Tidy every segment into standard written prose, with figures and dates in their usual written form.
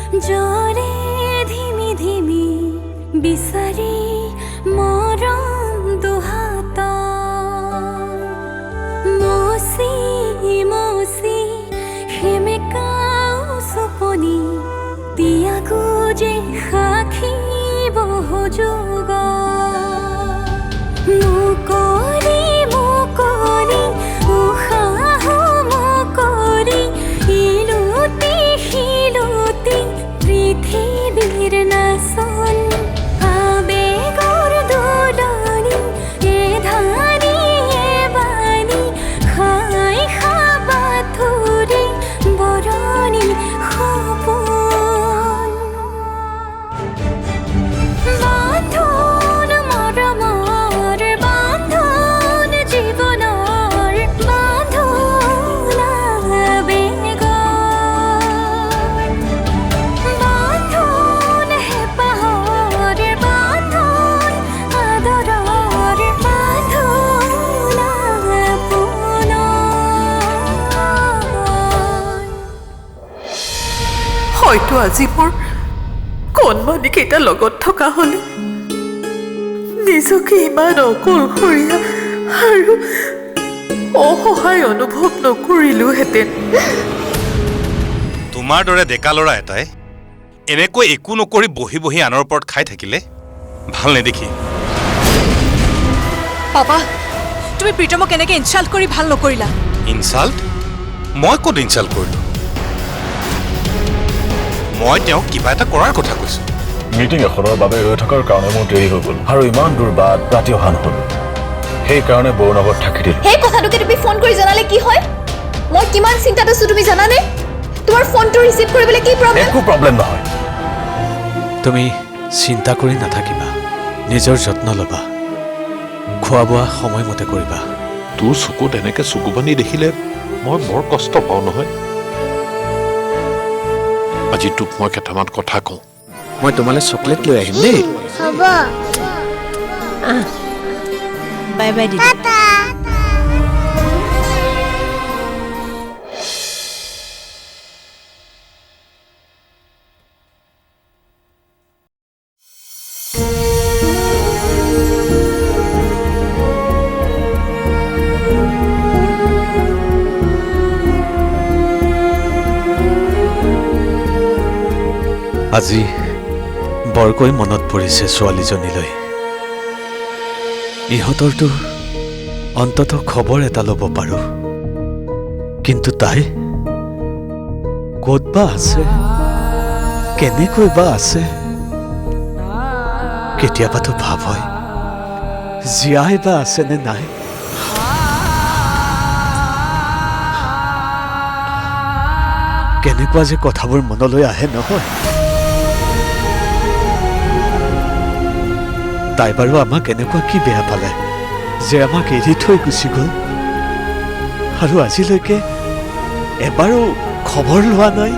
জৰে ধিমি ধিমি বিচাৰি মৰম দুহাত মচি মচি সেমেকাও চপনি তিয়াগো যে সাক্ষী বহু যুগ মুকলি মুকলি উশাহ মুকলি ইলুতি শিলুতি পৃথিৱীৰ নাচন আবেগৰ দোলনি এ ধানি এ বাণী খাই খাবাথুৰি বৰণি সপোন বান্ধোন মৰমৰ বান্ধোন জীৱনৰ বান্ধোন আবেগৰ বান্ধোন হেঁপাহৰ বান্ধোন আদৰৰ বান্ধোন আপোনৰ হয়তো আজি মোৰ কণমানিকেইটা লগত থকা হলে নিজকে ইমান অকলশৰীয়া আৰু অসহায় অনুভৱ নকৰিলোহেঁতেন। তোমাৰ দৰে ডেকা ল'ৰা এটাই এনেকৈ একো নকৰি বহি বহি আনৰ ওপৰত খাই থাকিলে ভাল নেদেখি। পাপা তুমি প্ৰীতমক এনেকে ইনচাল্ট কৰি ভাল নকৰিলা। ইনচাল্ট? মই ক'ত ইনচাল্ট কৰিলোঁ? মই তেওঁক কিবা এটা কৰাৰ কথা কৈছোঁ। মিটিং এখনৰ বাবে ৰৈ থকাৰ কাৰণে মোৰ দেৰি হৈ গ'ল আৰু ইমান দূৰ বাট ৰাতি অহা নহ'ল। সেইকাৰণে বৰুণাগত থাকি দিলোঁ। সেই কথাটোকে তুমি ফোন কৰি জনালে কি হয়? মই কিমান চিন্তাত আছো তুমি জানানে? তোমাৰ ফোনটো ৰিচিভ কৰিবলৈ কি প্ৰব্লেম? একো প্ৰব্লেম নহয়। তুমি চিন্তা কৰি নাথাকিবা, নিজৰ যত্ন ল'বা, খোৱা বোৱা সময়মতে কৰিবা। তোৰ চকুত এনেকে চকু পানী দেখিলে মই বৰ কষ্ট পাওঁ নহয়। আজি তোক মই কেইটামান কথা কওঁ। মই তোমালৈ চকলেট লৈ আহিম দেই। হ'ব। বাই বাই দিদি। আজি বৰকৈ মনত পৰিছে ছোৱালীজনীলৈ। ইহঁতৰতো অন্তত খবৰ এটা ল'ব পাৰোঁ, কিন্তু তাই ক'ত বা আছে, কেনেকৈ বা আছে। কেতিয়াবাতো ভাৱ হয় জীয়াই বা আছেনে নাই। কেনেকুৱা যে কথাবোৰ মনলৈ আহে নহয়। তাই বাৰু আমাক এনেকুৱা কি বেয়া পালে যে আমাক এৰি থৈ গুচি গ'ল, আৰু আজিলৈকে এবাৰো খবৰ লোৱা নাই,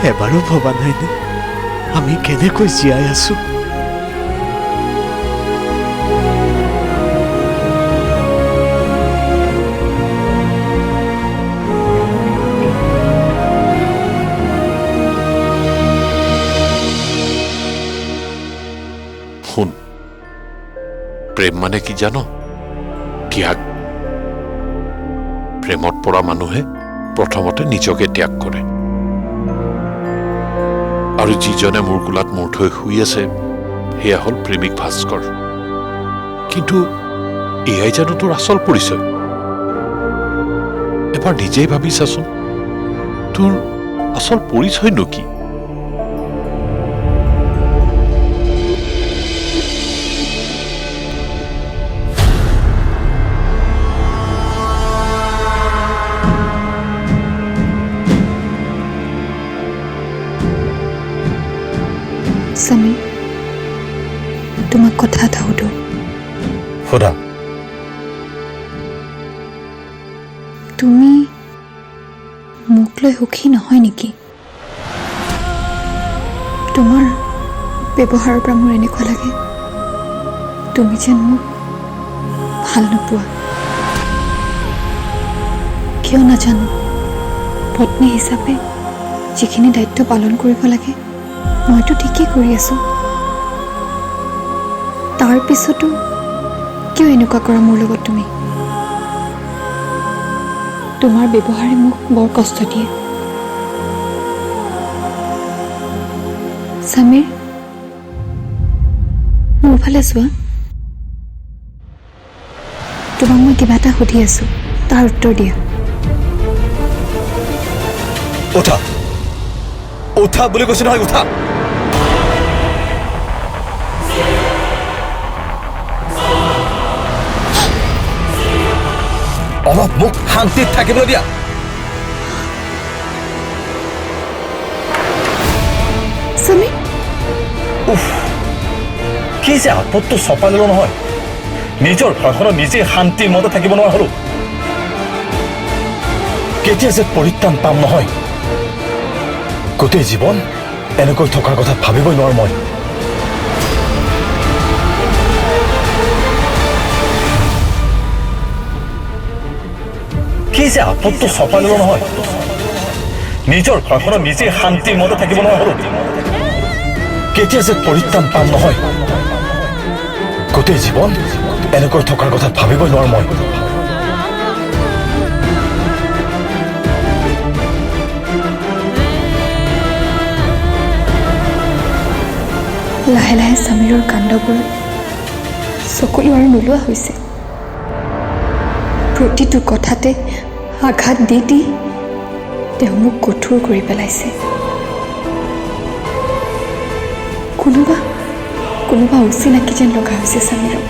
এবাৰো ভবা নাইনে আমি কেনেকৈ জীয়াই আছো। শুন, প্ৰেম মানে কি জানো? ত্যাগ। প্ৰেমত পৰা মানুহে প্ৰথমতে নিজকে ত্যাগ কৰে, আৰু যিজনে মোৰ কোলাত মূৰ থৈ শুই আছে সেয়া হ'ল প্ৰেমিক ভাস্কৰ। কিন্তু এয়াই জানো তোৰ আচল পৰিচয়? এবাৰ নিজেই ভাবি চাচোন, তোৰ আচল পৰিচয়নো কি? সমীৰ, তোমাক কথা এটা সুধো। সোধা। তুমি মোক লৈ সুখী নহয় নেকি? তোমাৰ ব্যৱহাৰৰ পৰা মোৰ এনেকুৱা লাগে তুমি যেন মোক ভাল নোপোৱা। কিয় নাজানো, পত্নী হিচাপে যিখিনি দায়িত্ব পালন কৰিব লাগে মইতো ঠিকেই কৰি আছোঁ। তাৰ পিছতো কিয় এনেকুৱা কৰা মোৰ লগত তুমি? তোমাৰ ব্যৱহাৰে মোক বৰ কষ্ট দিয়ে। সমীৰ, মোৰ ফালে চোৱা। তোমাক মই কিবা এটা সুধি আছোঁ, তাৰ উত্তৰ দিয়া। উঠা উঠা বুলি কৈছো নহয়, উঠা। অলপ মোক শান্তিত থাকিবলৈ দিয়া। সমীৰ, কি যে আপদটো চপাই ল'লো নহয়, নিজৰ ঘৰখনত নিজে শান্তিৰ মতে থাকিব নোৱাৰা হ'লো। কেতিয়া যে পৰিত্ৰাণ পাম নহয়, গোটেই জীৱন এনেকৈ থকাৰ কথা ভাবিবই নোৱাৰো মই। কি যে আপদটো চপাই ল'লো নহয়, নিজৰ ঘৰখনত নিজে শান্তিৰ মতে থাকিব নোৱাৰা হ'লো। কেতিয়া যে পৰিত্ৰাণ পাম নহয়, গোটেই জীৱন এনেকৈ থকাৰ কথা ভাবিবই নোৱাৰো মই। লাহে লাহে সমীৰৰ কাণ্ডবোৰত চকুলো আৰু নোলোৱা হৈছে। প্ৰতিটো কথাতে আঘাত দি দি তেওঁ মোক কঠোৰ কৰি পেলাইছে। কোনোবা অচিনাকি যেন লগা হৈছে সমীৰক।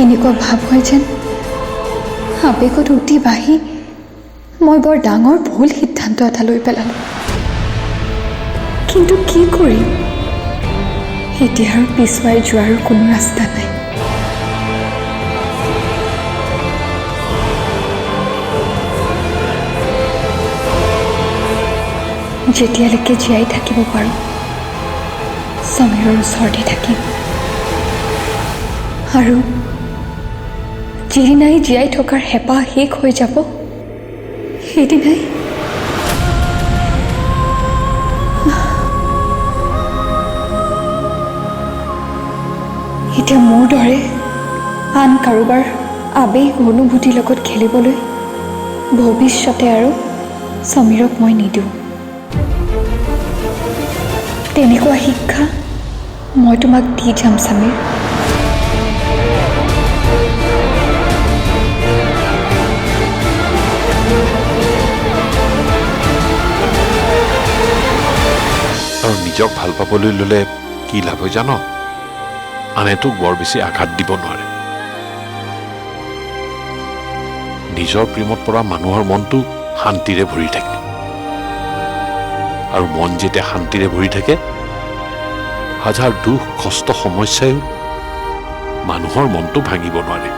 এনেকুৱা ভাৱ হয় যেন আৱেগত উঠি বাঢ়ি মই বৰ ডাঙৰ ভুল সিদ্ধান্ত এটা লৈ পেলালোঁ। কিন্তু কি কৰিম? এতিয়া আৰু পিছুৱাই যোৱাৰ কোনো ৰাস্তা নাই। যেতিয়ালৈকে জীয়াই থাকিব পাৰোঁ সমীৰৰ ওচৰতে থাকিম, আৰু যিদিনাই জীয়াই থকাৰ হেঁপাহ শেষ হৈ যাব সেইদিনাই এতিয়া মোৰ দৰে আন কাৰোবাৰ আৱেগ অনুভূতিৰ লগত খেলিবলৈ ভৱিষ্যতে আৰু সমীৰক মই নিদিওঁ। তেনেকুৱা শিক্ষা মই তোমাক দি যাম সমীৰ। আৰু নিজক ভাল পাবলৈ ল'লে কি লাভ হয় জান? আনে তোক বৰ বেছি আঘাত দিব নোৱাৰে। নিজৰ প্ৰেমত পৰা মানুহৰ মনটো শান্তিৰে ভৰি থাকে, আৰু মন যেতিয়া শান্তিৰে ভৰি থাকে, হাজাৰ দুখ কষ্ট সমস্যায়ো মানুহৰ মনটো ভাঙিব নোৱাৰে।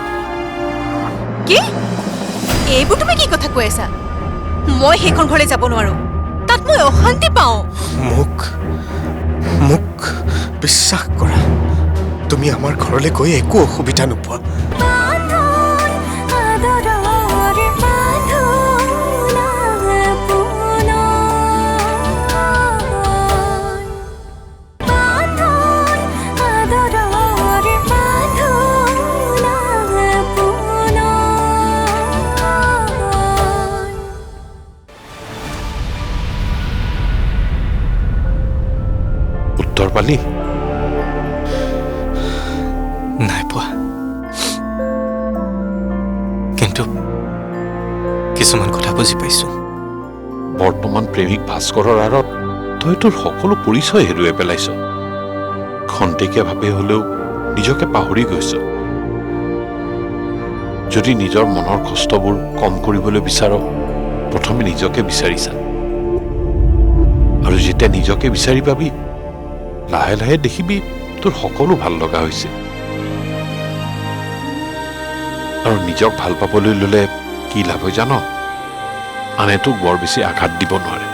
কি? এইবোৰ তুমি কি কথা কৈ আছা? মই সেইখন ঘৰলৈ যাব নোৱাৰো, তাত মই অশান্তি পাওঁ। মোক বিশ্বাস কৰা, তুমি আমাৰ ঘৰলৈ গৈ একো অসুবিধা নোপোৱা। উত্তৰ পালি? নাই পোৱা, কিন্তু কিছুমান কথা বুজি পাইছো। বৰ্তমান প্ৰেমিক ভাস্কৰৰ আঁৰত তই তোৰ সকলো পৰিচয় হেৰুৱাই পেলাইছ। খন্তেকীয়াভাৱে হলেও নিজকে পাহৰি গৈছ। যদি নিজৰ মনৰ কষ্টবোৰ কম কৰিবলৈ বিচাৰ, প্ৰথমে নিজকে বিচাৰিছা, আৰু যেতিয়া নিজকে বিচাৰি পাবি, লাহে লাহে দেখিবি তোৰ সকলো ভাল লগা হৈছে। আৰু নিজক ভাল পাবলৈ ল'লে কি লাভ হয় জান? আনে তোক বৰ বেছি আঘাত দিব নোৱাৰে।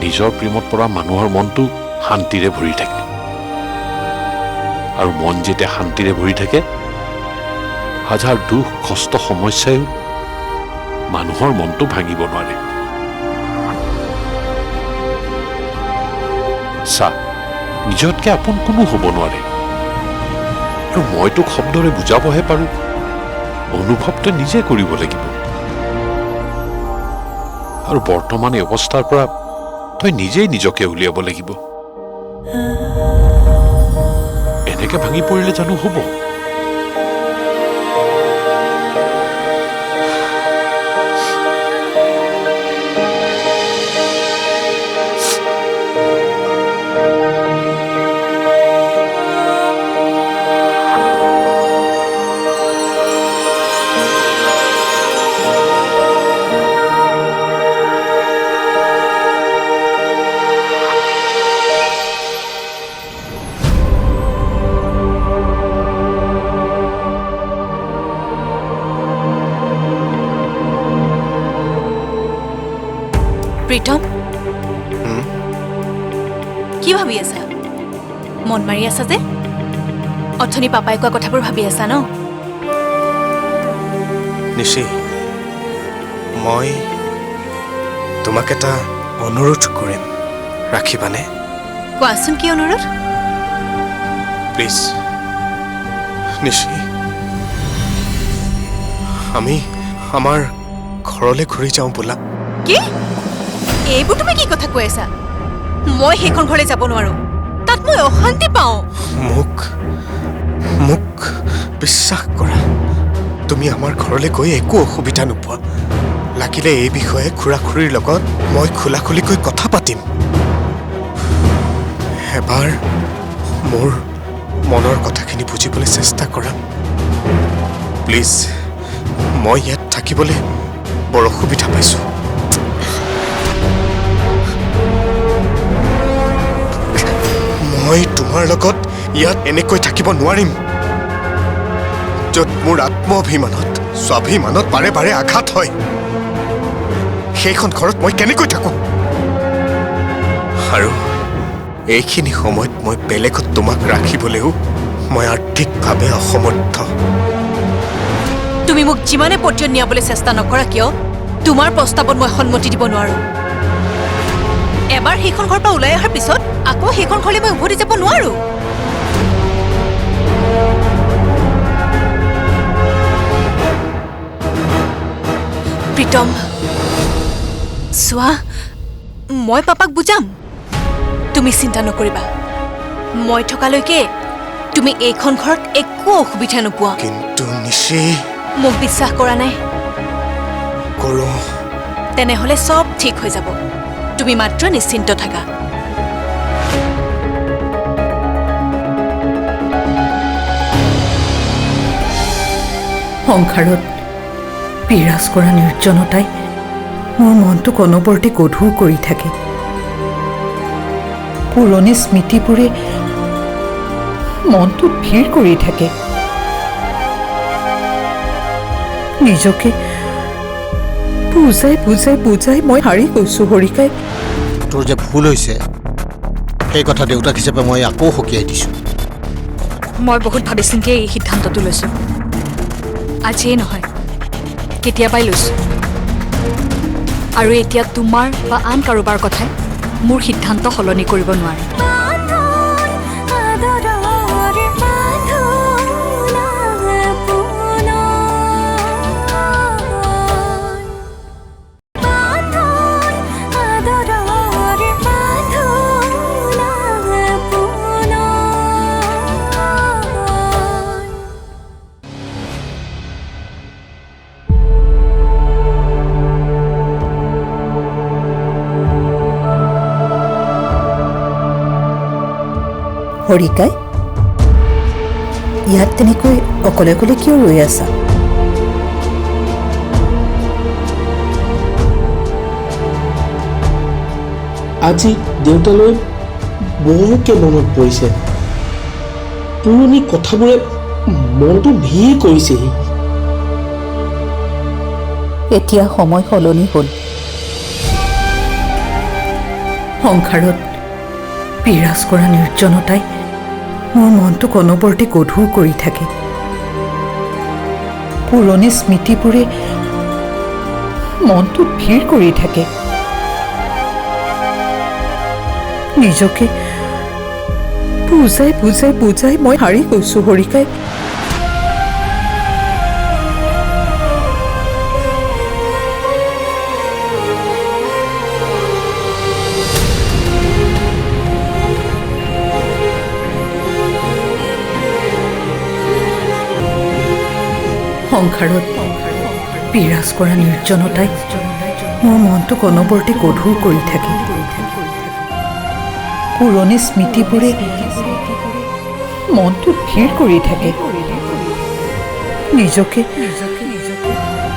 নিজৰ প্ৰেমত পৰা মানুহৰ মনটো শান্তিৰে ভৰি থাকে, আৰু মন যেতিয়া শান্তিৰে ভৰি থাকে, হাজাৰ দুখ কষ্ট সমস্যায়ো মানুহৰ মনটো ভাঙিব নোৱাৰে। চা, নিজতকে আপোন কোনো হ'ব নোৱাৰে। আৰু মই তোক শব্দৰে বুজাবহে পাৰো, অনুভৱটো নিজে কৰিব লাগিব। আৰু বৰ্তমান এই অৱস্থাৰ পৰা তই নিজেই নিজকে উলিয়াব লাগিব। এনেকে ভাঙি পৰিলে জানো হ'ব? প্ৰীতম, কি ভাবি আছা? মন মাৰি আছা যে? অথনি পাপাই কোৱা কথাবোৰ ভাবি আছা ন? নিশি, মই তোমাক এটা অনুৰোধ কৰিম, ৰাখিবানে? কোৱাচোন কি অনুৰোধ? প্লিজ নিশি, আমি আমাৰ ঘৰলৈ ঘূৰি যাওঁ বোলা। কি? এইবোৰ তুমি কি কথা কৈ আছা? মই সেইখন ঘৰলৈ যাব নোৱাৰো, তাত মই অশান্তি পাওঁ। মোক বিশ্বাস কৰা, তুমি আমাৰ ঘৰলৈ গৈ একো অসুবিধা নোপোৱা। লাগিলে এই বিষয়ে খুৰা-খুৰীৰ লগত মই খোলাখুলিকৈ কথা পাতিম। এবাৰ মোৰ মনৰ কথাখিনি বুজিবলৈ চেষ্টা কৰা প্লিজ। মই ইয়াত থাকিবলৈ বৰ অসুবিধা পাইছোঁ। মই তোমাৰ লগত ইয়াত এনেকৈ থাকিব নোৱাৰিম, য'ত মোৰ আত্মঅভিমানত, স্বাভিমানত বাৰে বাৰে আঘাত হয়। সেইখন ঘৰত মই কেনেকৈ থাকোঁ? আৰু এইখিনি সময়ত মই বেলেগত তোমাক ৰাখিবলৈও মই আৰ্থিকভাৱে অসমৰ্থ। তুমি মোক যিমানে পতিয়ন নিয়াবলৈ চেষ্টা নকৰা কিয়, তোমাৰ প্ৰস্তাৱত মই সন্মতি দিব নোৱাৰো। এবাৰ সেইখন ঘৰৰ পৰা ওলাই অহাৰ পিছত আকৌ সেইখন ঘৰলৈ মই উভতি যাব নোৱাৰো। প্ৰীতম, চোৱা, মই পাপাক বুজাম। তুমি চিন্তা নকৰিবা, মই থকালৈকে তুমি এইখন ঘৰত একো অসুবিধা নোপোৱা। কিন্তু নিশি, মোক বিশ্বাস কৰা নাই? কৰোঁ। তেনেহ'লে চব ঠিক হৈ যাব, তুমি মাত্ৰ নিশ্চিন্ত থাকা। সংসাৰত বিৰাজ কৰা নিৰ্জনতাই মোৰ মনটোক অনবৰতে গধুৰ কৰি থাকে। পুৰণি স্মৃতিবোৰে মনটোত ভিৰ কৰি থাকে। নিজকে বুজাই বুজাই বুজাই মই হাৰি গৈছো। হৰিকাই, তোৰ যে ভুল হৈছে সেই কথা দেউতাক হিচাপে মই আকৌ সকীয়াই দিছোঁ। মই বহুত ভাবি চিন্তি এই সিদ্ধান্তটো লৈছোঁ। আজিয়ে নহয়, কেতিয়াবাই লৈছোঁ। আৰু এতিয়া তোমাৰ বা আন কাৰোবাৰ কথাই মোৰ সিদ্ধান্ত সলনি কৰিব নোৱাৰে। হৰিকাই, ইয়াত তেনেকৈ অকলে অকলে কিয় ৰৈ আছা? আজি দেউতালৈ বৰকে মনত পৰিছে। পুৰণি কথাবোৰে মনটো ভিৰ কৰিছেহি। এতিয়া সময় সলনি হ'ল। সংসাৰত বিৰাজ কৰা নিৰ্জনতাই মোৰ মনটোক অনবৰতে গধুৰ কৰি থাকে। পুৰণি স্মৃতিবোৰে মনটো ভিৰ কৰি থাকে। নিজকে বুজাই বুজাই বুজাই মই হাৰি গৈছো হৰিকাই। সংসাৰত বিৰাজ কৰা নিৰ্জনতাই মোৰ মনটোক অনবৰতে গধুৰ কৰি থাকে। পুৰণি স্মৃতিবোৰে মনটো ভিৰ কৰি থাকে। নিজকে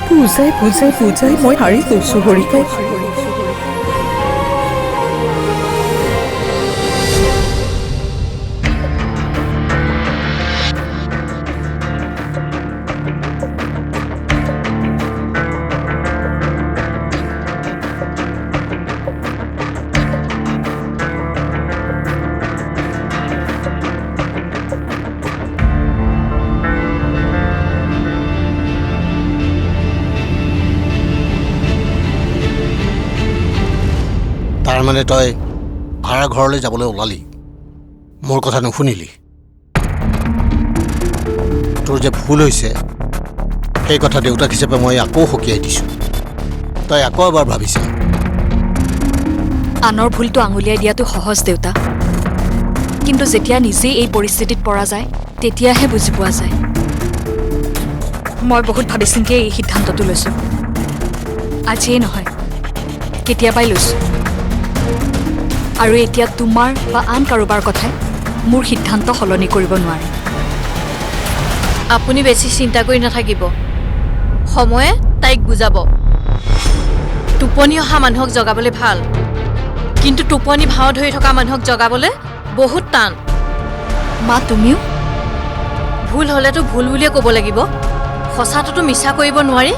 বুজাই বুজাই বুজাই মই হাৰি গৈছো হৰিকাই। তাৰমানে তই ভাড়া ঘৰলৈ যাবলৈ ওলালি, মোৰ কথা নুশুনিলি। তোৰ যে ভুল হৈছে সেই কথা দেউতাক হিচাপে মই আকৌ সকীয়াই দিছোঁ। তই আকৌ এবাৰ ভাবিছা। আনৰ ভুলটো আঙুলিয়াই দিয়াটো সহজ দেউতা, কিন্তু যেতিয়া নিজেই এই পৰিস্থিতিত পৰা যায় তেতিয়াহে বুজি পোৱা যায়। মই বহুত ভাবি চিন্তিয়ে এই সিদ্ধান্তটো লৈছোঁ। আজিয়েই নহয়, কেতিয়াবাই লৈছোঁ। আৰু এতিয়া তোমাৰ বা আন কাৰোবাৰ কথাই মোৰ সিদ্ধান্ত সলনি কৰিব নোৱাৰে। আপুনি বেছি চিন্তা কৰি নাথাকিব, সময়ে তাইক বুজাব। টোপনি অহা মানুহক জগাবলৈ ভাল, কিন্তু টোপনি ভাও ধৰি থকা মানুহক জগাবলৈ বহুত টান। মা তুমিও ভুল হ'লেতো ভুল বুলিয়ে ক'ব লাগিব, সঁচাটোতো মিছা কৰিব নোৱাৰি।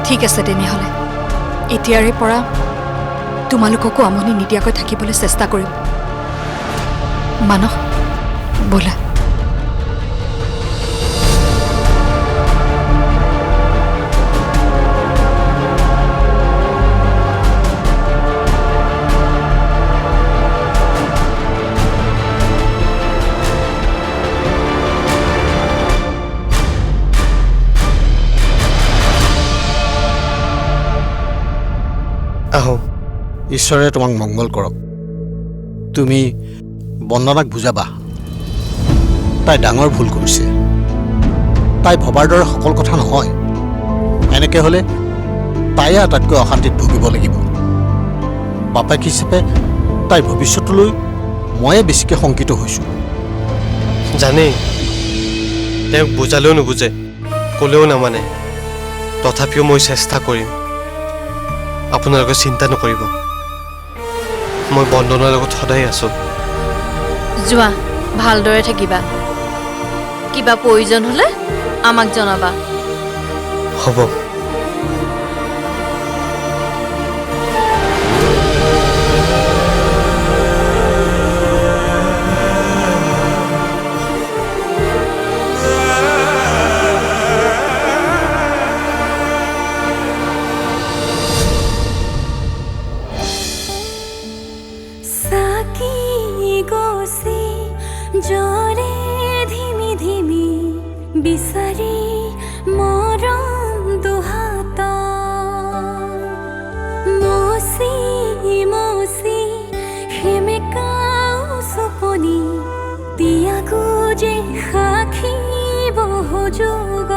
ঠিক আছে তেনেহ'লে এতিয়াৰে পৰা তোমালোককো আমনি নিদিয়াকৈ থাকিবলৈ চেষ্টা কৰিম। মানস ব'লা। আহো। ঈশ্বৰে তোমাক মংগল কৰক। তুমি বন্দনাক বুজাবা, তাই ডাঙৰ ভুল কৰিছে। তাই ভবাৰ দৰে সকলো কথা নহয়। এনেকৈ হ'লে তাইয়ে আটাইতকৈ অশান্তিত ভুগিব লাগিব। বাপেক হিচাপে তাইৰ ভৱিষ্যতলৈ ময়ে বেছিকৈ শংকিত হৈছোঁ। জানেই তেওঁক বুজালেও নুবুজে, ক'লেও নামানে। তথাপিও মই চেষ্টা কৰিম। আপোনালোকে চিন্তা নকৰিব, মই বন্দনাৰ লগত সদায় আছোঁ। যোৱা, ভালদৰে থাকিবা। কিবা প্ৰয়োজন হ'লে আমাক জনাবা। হ'ব। জৰে ধিমি ধিমি বিচাৰি মৰম দুহাত মচি মচি সেমেকাও চপনি তিয়াগো যে সাক্ষী বহু যুগ